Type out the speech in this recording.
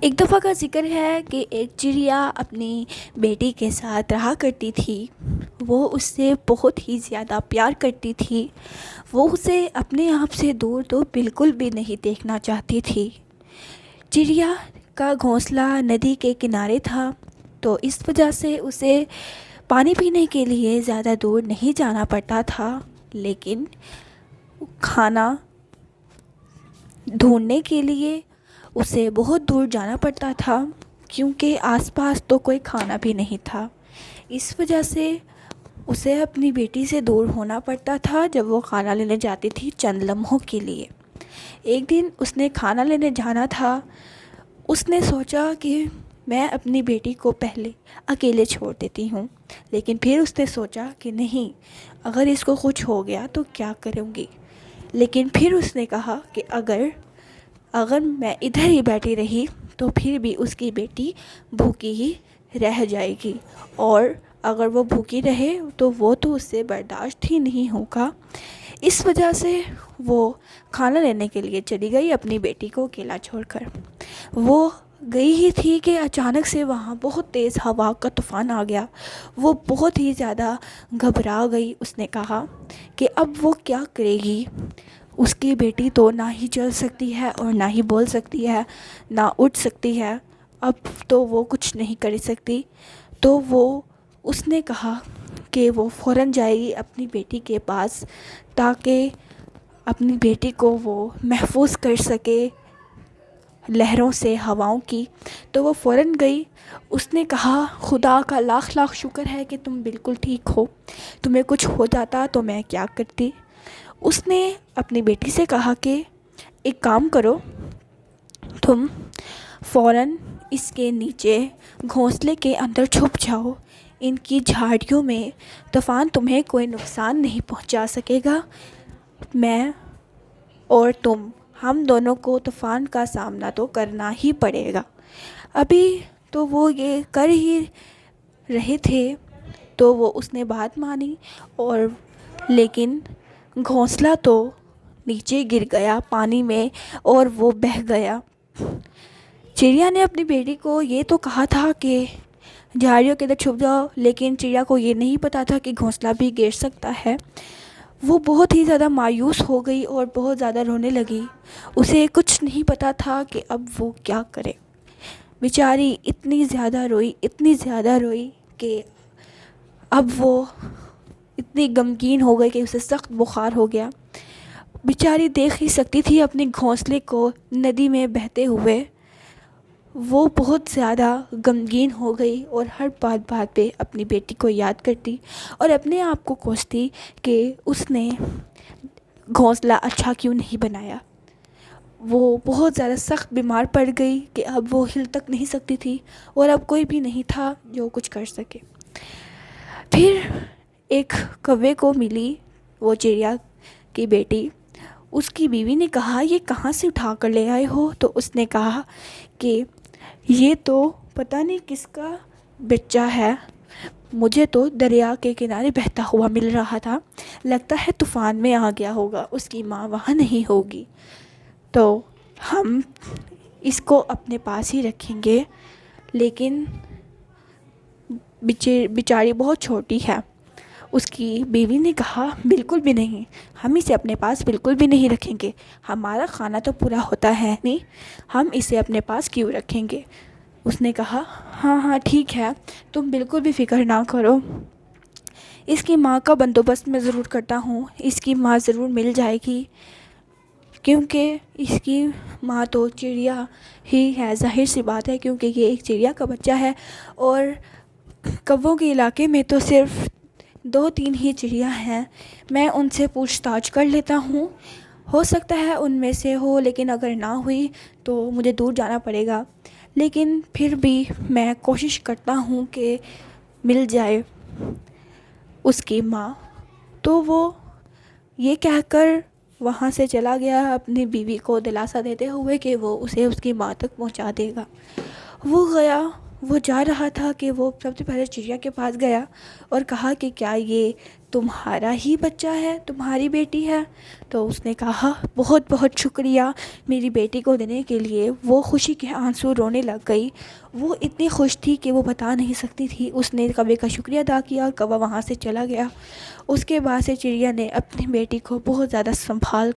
ایک دفعہ کا ذکر ہے کہ ایک چڑیا اپنی بیٹی کے ساتھ رہا کرتی تھی۔ وہ اس سے بہت ہی زیادہ پیار کرتی تھی۔ وہ اسے اپنے آپ سے دور تو بالکل بھی نہیں دیکھنا چاہتی تھی۔ چڑیا کا گھونسلہ ندی کے کنارے تھا، تو اس وجہ سے اسے پانی پینے کے لیے زیادہ دور نہیں جانا پڑتا تھا، لیکن کھانا ڈھونڈنے کے لیے اسے بہت دور جانا پڑتا تھا، کیونکہ آس پاس تو کوئی کھانا بھی نہیں تھا۔ اس وجہ سے اسے اپنی بیٹی سے دور ہونا پڑتا تھا جب وہ کھانا لینے جاتی تھی چند لمحوں کے لیے۔ ایک دن اس نے کھانا لینے جانا تھا۔ اس نے سوچا کہ میں اپنی بیٹی کو پہلے اکیلے چھوڑ دیتی ہوں، لیکن پھر اس نے سوچا کہ نہیں، اگر اس کو کچھ ہو گیا تو کیا کروں گی۔ لیکن پھر اس نے کہا کہ اگر میں ادھر ہی بیٹھی رہی تو پھر بھی اس کی بیٹی بھوکی ہی رہ جائے گی، اور اگر وہ بھوکی رہے تو وہ تو اس سے برداشت ہی نہیں ہوگا۔ اس وجہ سے وہ کھانا لینے کے لیے چلی گئی اپنی بیٹی کو اکیلا چھوڑ کر۔ وہ گئی ہی تھی کہ اچانک سے وہاں بہت تیز ہوا کا طوفان آ گیا۔ وہ بہت ہی زیادہ گھبرا گئی۔ اس نے کہا کہ اب وہ کیا کرے گی۔ اس کی بیٹی تو نہ ہی چل سکتی ہے اور نہ ہی بول سکتی ہے، نہ اٹھ سکتی ہے، اب تو وہ کچھ نہیں کر سکتی۔ تو اس نے کہا کہ وہ فوراً جائے گی اپنی بیٹی کے پاس، تاکہ اپنی بیٹی کو وہ محفوظ کر سکے لہروں سے، ہواؤں کی۔ تو وہ فوراً گئی۔ اس نے کہا خدا کا لاکھ لاکھ شکر ہے کہ تم بالکل ٹھیک ہو، تمہیں کچھ ہو جاتا تو میں کیا کرتی۔ اس نے اپنی بیٹی سے کہا کہ ایک کام کرو، تم فوراً اس کے نیچے گھونسلے کے اندر چھپ جاؤ، ان کی جھاڑیوں میں طوفان تمہیں کوئی نقصان نہیں پہنچا سکے گا۔ میں اور تم، ہم دونوں کو طوفان کا سامنا تو کرنا ہی پڑے گا۔ ابھی تو وہ یہ کر ہی رہے تھے تو اس نے بات مانی، اور لیکن گھونسلہ تو نیچے گر گیا پانی میں اور وہ بہہ گیا۔ چڑیا نے اپنی بیٹی کو یہ تو کہا تھا کہ جھاڑیوں کے اندر چھپ جاؤ، لیکن چڑیا کو یہ نہیں پتا تھا کہ گھونسلہ بھی گر سکتا ہے۔ وہ بہت ہی زیادہ مایوس ہو گئی اور بہت زیادہ رونے لگی۔ اسے کچھ نہیں پتا تھا کہ اب وہ کیا کرے۔ بیچاری اتنی زیادہ روئی کہ اب وہ اتنی غمگین ہو گئی کہ اسے سخت بخار ہو گیا۔ بیچاری دیکھ ہی سکتی تھی اپنے گھونسلے کو ندی میں بہتے ہوئے۔ وہ بہت زیادہ غمگین ہو گئی اور ہر بات پہ اپنی بیٹی کو یاد کرتی اور اپنے آپ کو کوستی کہ اس نے گھونسلہ اچھا کیوں نہیں بنایا۔ وہ بہت زیادہ سخت بیمار پڑ گئی کہ اب وہ ہل تک نہیں سکتی تھی، اور اب کوئی بھی نہیں تھا جو کچھ کر سکے۔ پھر ایک کوے کو ملی وہ چڑیا کی بیٹی۔ اس کی بیوی نے کہا یہ کہاں سے اٹھا کر لے آئے ہو؟ تو اس نے کہا کہ یہ تو پتہ نہیں کس کا بچہ ہے، مجھے تو دریا کے کنارے بہتا ہوا مل رہا تھا، لگتا ہے طوفان میں آ گیا ہوگا، اس کی ماں وہاں نہیں ہوگی، تو ہم اس کو اپنے پاس ہی رکھیں گے۔ لیکن بیچاری بہت چھوٹی ہے۔ اس کی بیوی نے کہا بالکل بھی نہیں، ہم اسے اپنے پاس بالکل بھی نہیں رکھیں گے، ہمارا کھانا تو پورا ہوتا ہے نہیں، ہم اسے اپنے پاس کیوں رکھیں گے۔ اس نے کہا ہاں ٹھیک ہے، تم بالکل بھی فکر نہ کرو، اس کی ماں کا بندوبست میں ضرور کرتا ہوں، اس کی ماں ضرور مل جائے گی، کیونکہ اس کی ماں تو چڑیا ہی ہے، ظاہر سی بات ہے، کیونکہ یہ ایک چڑیا کا بچہ ہے، اور کووں کے علاقے میں تو صرف 2-3 ہی چڑیا ہیں۔ میں ان سے پوچھ تاچھ کر لیتا ہوں، ہو سکتا ہے ان میں سے ہو، لیکن اگر نہ ہوئی تو مجھے دور جانا پڑے گا، لیکن پھر بھی میں کوشش کرتا ہوں کہ مل جائے اس کی ماں۔ تو وہ یہ کہہ کر وہاں سے چلا گیا اپنی بیوی کو دلاسا دیتے ہوئے کہ وہ اسے اس کی ماں تک پہنچا دے گا۔ وہ گیا، وہ جا رہا تھا کہ وہ سب سے پہلے چڑیا کے پاس گیا اور کہا کہ کیا یہ تمہارا ہی بچہ ہے، تمہاری بیٹی ہے؟ تو اس نے کہا بہت بہت شکریہ میری بیٹی کو دینے کے لیے۔ وہ خوشی کے آنسو رونے لگ گئی، وہ اتنی خوش تھی کہ وہ بتا نہیں سکتی تھی۔ اس نے کوے کا شکریہ ادا کیا اور کوہ وہاں سے چلا گیا۔ اس کے بعد سے چڑیا نے اپنی بیٹی کو بہت زیادہ سنبھال